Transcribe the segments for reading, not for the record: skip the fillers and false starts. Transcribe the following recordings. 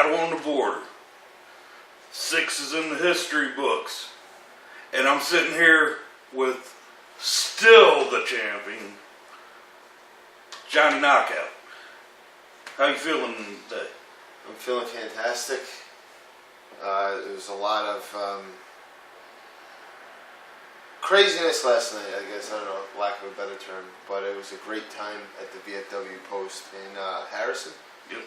Battle on the Border. 6 is in the history books. And I'm sitting here with still the champion, Johnny Knockout. How you feeling today? I'm feeling fantastic. There was a lot of craziness last night, I guess. I don't know, lack of a better term. But it was a great time at the VFW post in Harrison. Yep.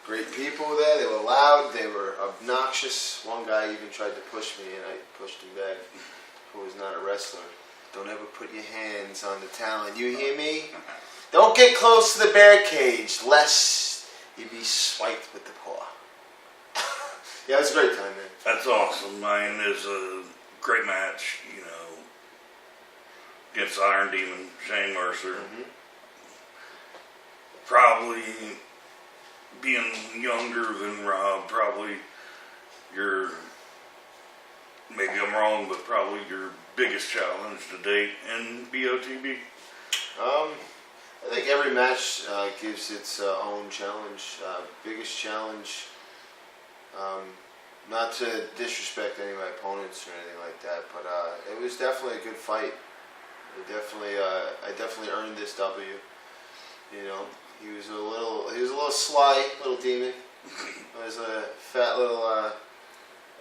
Great people there. They were loud. They were obnoxious. One guy even tried to push me, and I pushed him back, who was not a wrestler. Don't ever put your hands on the talent. You hear me? Don't get close to the bear cage, lest you be swiped with the paw. Yeah, it was a great time, man. That's awesome, man. It was a great match, you know, against Iron Demon, Shane Mercer. Mm-hmm. Probably being younger than Rob, probably maybe I'm wrong, but probably your biggest challenge to date in BOTB? I think every match gives its own challenge. Biggest challenge, not to disrespect any of my opponents or anything like that, but it was definitely a good fight. I definitely earned this W. You know, he was a little sly little demon. He was a fat little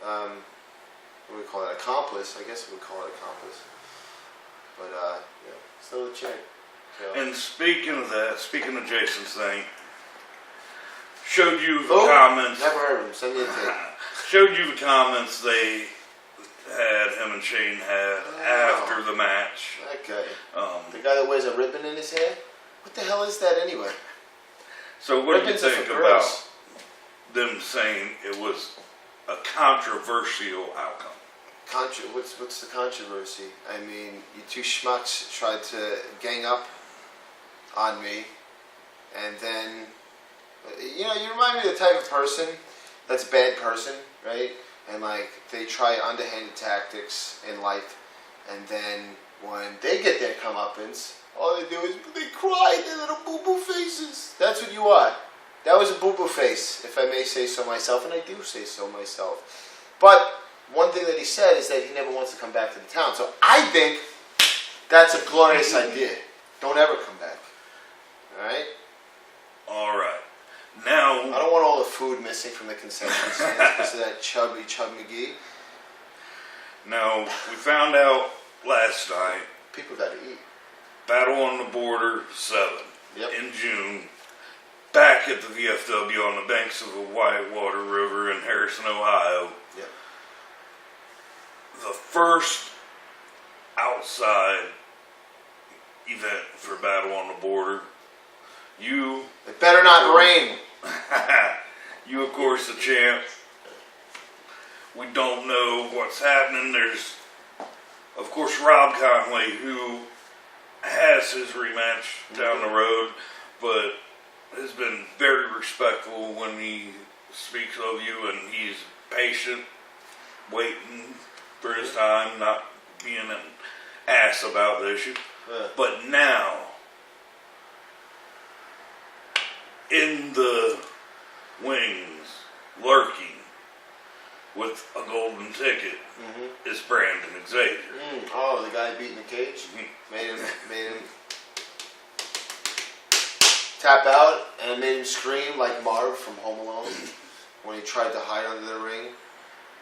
what do we call it? Accomplice, I guess we would call it accomplice. But yeah, still a champ. So. And speaking of Jason's thing, showed you the comments. Never heard of him. Send me a tape. Showed you the comments they had, him and Shane had after the match. That guy. The guy that wears a ribbon in his hair? What the hell is that anyway? So what do you think about them saying it was a controversial outcome? What's the controversy? I mean, you two schmucks tried to gang up on me, and then, you know, you remind me of the type of person that's a bad person, right? And like, they try underhanded tactics in life, and then when they get their comeuppance, all they do is they cry, their little boo-boo faces. That's what you are. That was a boo-boo face, if I may say so myself, and I do say so myself. But one thing that he said is that he never wants to come back to the town. So I think that's a glorious idea. Don't ever come back. Alright? Alright. Now, I don't want all the food missing from the concession stand because of that chubby Chub McGee. Now, we found out last night, people got to eat. Battle on the Border 7 in June, back at the VFW on the banks of the Whitewater River in Harrison, Ohio. Yep. The first outside event for Battle on the Border. You... It better not rain. You, of course, the champ. We don't know what's happening. There's, of course, Rob Conway, who has his rematch down the road, but has been very respectful when he speaks of you, and he's patient, waiting for his time, not being an ass about the issue. But now, in the wings, lurking with a golden ticket, is Brandon Xavier. Oh, the guy beating the cage? Made him tap out and made him scream like Marv from Home Alone when he tried to hide under the ring.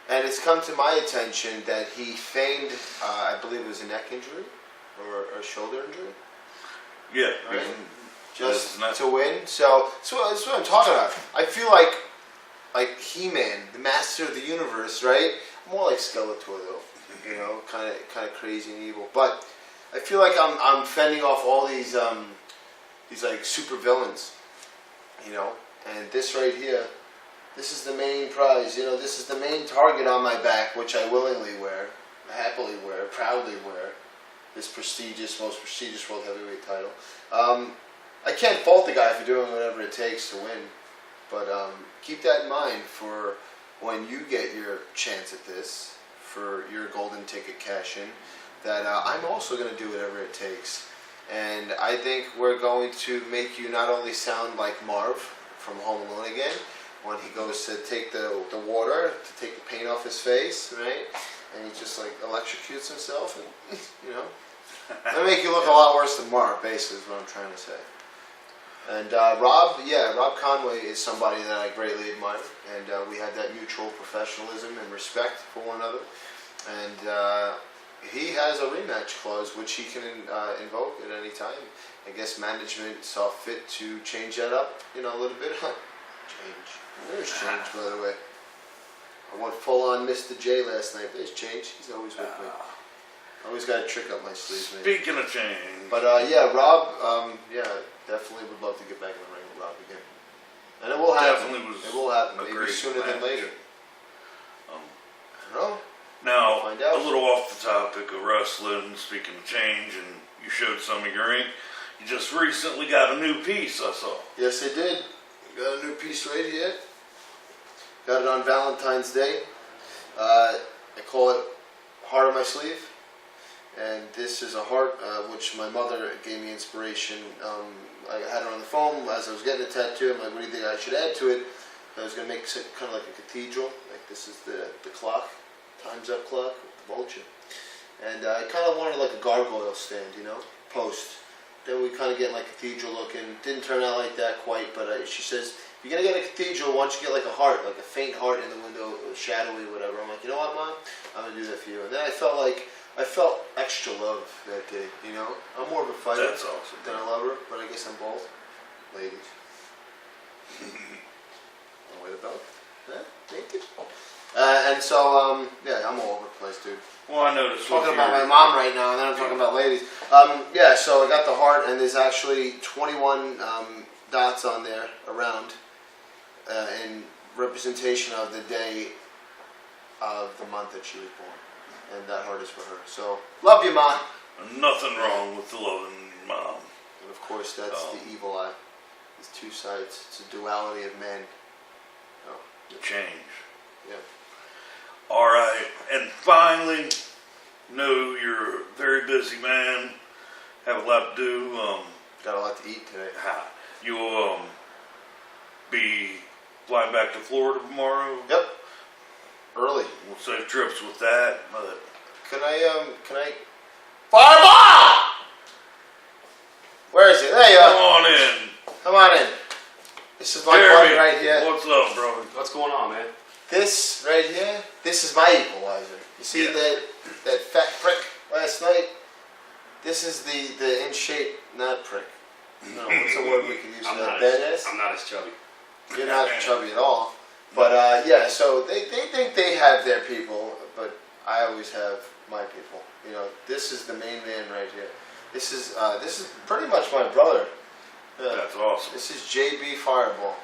And it's come to my attention that he feigned, I believe it was a neck injury or a shoulder injury. Yeah. Right? Just to win. So that's what I'm talking about. I feel like He-Man, the master of the universe, right? More like Skeletor though, you know, kind of crazy and evil. But I feel like I'm fending off all these like super villains, you know. And this right here, this is the main prize. You know, this is the main target on my back, which I willingly wear, happily wear, proudly wear. This most prestigious world heavyweight title. I can't fault the guy for doing whatever it takes to win, but keep that in mind for when you get your chance at this, for your golden ticket cash-in, that I'm also going to do whatever it takes. And I think we're going to make you not only sound like Marv from Home Alone again, when he goes to take the water to take the paint off his face, right? And he just like electrocutes himself, and you know, that make you look a lot worse than Mark. Basically, is what I'm trying to say. And Rob Conway is somebody that I greatly admire, and we had that mutual professionalism and respect for one another. And he has a rematch clause which he can invoke at any time. I guess management saw fit to change that up, you know, a little bit. Change. There's change, by the way. I went full on Mr. J last night. There's change. He's always with me. Always got a trick up my sleeve, man. Speaking of change. But yeah, Rob, definitely would love to get back in the ring with Rob again. And it will happen. It will happen. Maybe sooner than later. I don't know. Now, a little off the topic of wrestling, speaking of change, and you showed some of your ink. You just recently got a new piece, I saw. Yes, I did. Got a new piece right here. Got it on Valentine's Day. I call it Heart on My Sleeve. And this is a heart which my mother gave me inspiration. I had her on the phone as I was getting a tattoo. I'm like, what do you think I should add to it? I was going to make it kind of like a cathedral. Like this is the clock, Time's Up clock, with the vulture. And I kind of wanted like a gargoyle stand, you know, post. Then we kind of get like cathedral looking. Didn't turn out like that quite, but she says, if you're going to get a cathedral, why don't you get like a heart, like a faint heart in the window, shadowy, whatever. I'm like, you know what, Mom? I'm going to do that for you. And then I felt extra love that day, you know? I'm more of a fighter than a lover, but I guess I'm both. Ladies. Oh, wait a belt? Yeah, naked. And so, yeah, I'm all over the place, dude. Well, I noticed. Talking about my mom right now, and then I'm talking about ladies. Yeah, so I got the heart, and there's actually 21 dots on there around in representation of the day of the month that she was born. And that heart is for her. So, love you, Mom. Nothing wrong with loving Mom. And of course, that's the evil eye. There's two sides. It's a duality of men. Oh. Change. Yeah. All right. And finally, know you're a very busy man. Have a lot to do. Got a lot to eat today. You'll be flying back to Florida tomorrow? Yep. Early. We'll save trips with that. But Can I? Fireball! Where is it? There you are. Come on in. Come on in. This is my buddy right here. What's up, bro? What's going on, man? This right here, this is my equalizer. You see that fat prick last night? This is the in shape not prick. No, what's the word we can use for that? Badass? I'm not as chubby. You're not chubby at all. But yeah, so they think they have their people, but I always have my people. You know, this is the main man right here. This is pretty much my brother. That's awesome. This is JB Fireball.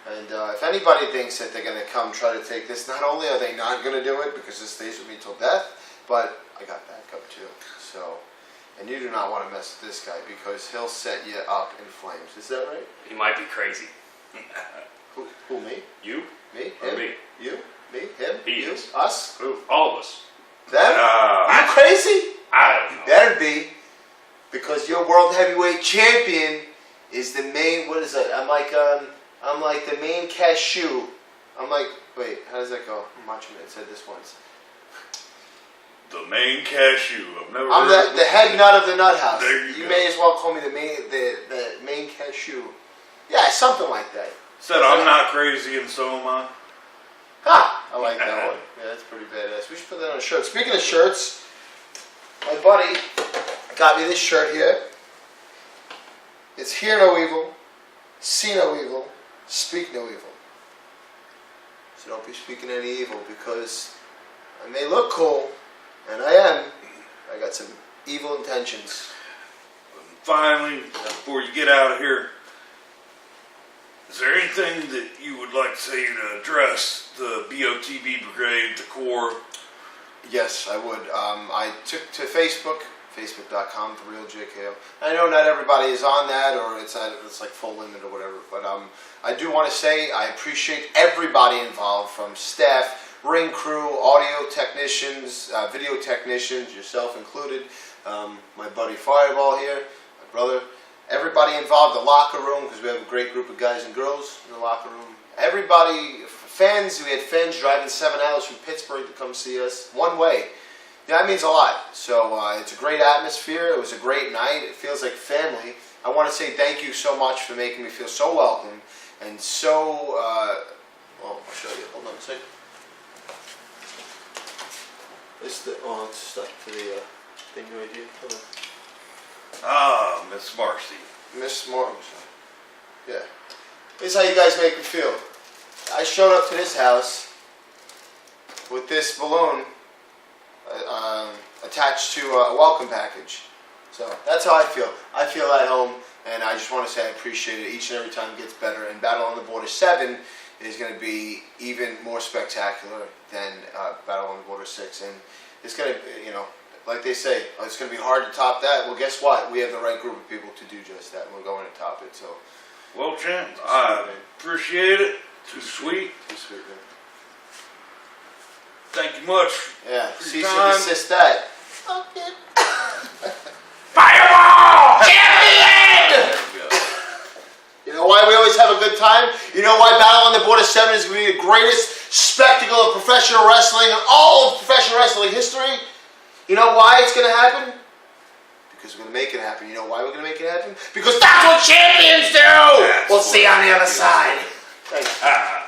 And if anybody thinks that they're going to come try to take this, not only are they not going to do it because this stays with me till death, but I got backup too. So, and you do not want to mess with this guy because he'll set you up in flames. Is that right? He might be crazy. Who, me? You? Me? Or Him? me? You? Me? Him? He you? is. Us? Who? All of us. Them? You crazy? I don't know. You better be, because your world heavyweight champion is the main. What is that? I'm like the main cashew. I'm like, wait, how does that go? Macho Man said this once. The main cashew. I've never. I'm the head nut of the nut house. There you go. May as well call me the main cashew. Yeah, something like that. Said I'm not crazy and so am I. Ha! I like that one. Yeah, that's pretty badass. We should put that on a shirt. Speaking of shirts, my buddy got me this shirt here. It's hear no evil, see no evil, speak no evil. So don't be speaking any evil because I may look cool, and I am. I got some evil intentions. Finally, before you get out of here, is there anything that you would like to say to address the BOTB brigade, the Corps? Yes, I would. I took to Facebook, facebook.com, The Real JKO. I know not everybody is on that, or it's like full limit or whatever, but I do want to say I appreciate everybody involved, from staff, ring crew, audio technicians, video technicians, yourself included, my buddy Fireball here, my brother, everybody involved, the locker room, because we have a great group of guys and girls in the locker room. everybody, fans, we had fans driving 7 hours from Pittsburgh to come see us, one way. Yeah, that means a lot. So it's a great atmosphere. It was a great night. It feels like family. I want to say thank you so much for making me feel so welcome and so, I'll show you. Hold on a second. It's stuck to the thing right here. Hold on. Ah, Miss Marcy. Miss Martin. Yeah. This is how you guys make me feel. I showed up to this house with this balloon attached to a welcome package. So that's how I feel. I feel at home, and I just want to say I appreciate it. Each and every time it gets better, and Battle on the Border 7 is going to be even more spectacular than Battle on the Border 6. And it's going to, like they say, it's going to be hard to top that. Well, guess what? We have the right group of people to do just that, and we're going to top it. So, Well, champ, I appreciate it. Too sweet. Too sweet, man. Thank you much. Yeah, for cease your and time. desist that. Okay. Fireball! Champion! You know why we always have a good time? You know why Battle on the Border 7 is going to be the greatest spectacle of professional wrestling in all of professional wrestling history? You know why it's going to happen? Because we're going to make it happen. You know why we're going to make it happen? Because that's what champions do! We'll see you on the other side. Thanks.